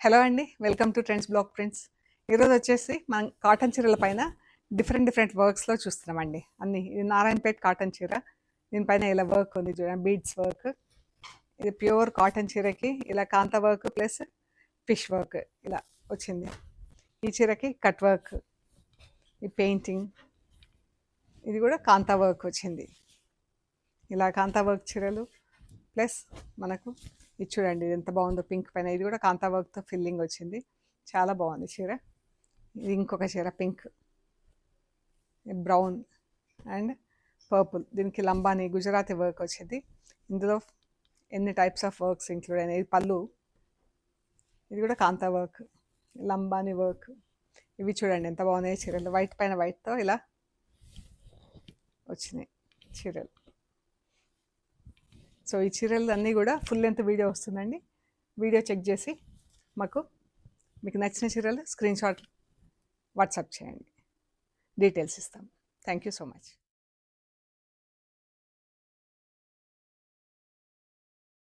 Hello అండి, welcome to trends block prints. ఈరోజు వచ్చేసి మనం కాటన్ చీరల పైన డిఫరెంట్ వర్క్స్లో చూస్తున్నామండి. ఇది నారాయణపేట్ కాటన్ చీర. దీనిపైన ఇలా వర్క్ ఉంది చూడండి, బీడ్స్ వర్క్. ఇది ప్యూర్ కాటన్ చీరకి ఇలా కాంతా వర్క్ ప్లస్ ఫిష్ వర్క్ ఇలా వచ్చింది. ఈ చీరకి కట్ వర్క్, ఈ పెయింటింగ్, ఇది కూడా కాంతా వర్క్ వచ్చింది. ఇలా కాంతా వర్క్ చీరలు ప్లస్ మనకు ఇది చూడండి, ఇది ఎంత బాగుందో పింక్ పైన. ఇది కూడా కాంతా వర్క్తో ఫిల్లింగ్ వచ్చింది, చాలా బాగుంది చీర. ఇది ఇంకొక చీర పింక్, బ్రౌన్ అండ్ పర్పుల్. దీనికి లంబాని గుజరాతీ వర్క్ వచ్చింది. ఇందులో ఎన్ని టైప్స్ ఆఫ్ వర్క్స్ ఇంక్లూడ్ అయినాయి. ఇది పళ్ళు, ఇది కూడా కాంతా వర్క్, లంబాని వర్క్. ఇవి చూడండి ఎంత బాగున్నాయి చీరలు. వైట్ పైన వైట్తో ఇలా వచ్చినాయి చీరలు. సో ఈ చీరలు అన్నీ కూడా ఫుల్ లెంత్ వీడియో వస్తుందండి. వీడియో చెక్ చేసి మీకు నచ్చిన చీరలు స్క్రీన్ షాట్ వాట్సాప్ చేయండి, డీటెయిల్స్ ఇస్తాం. Thank you so much.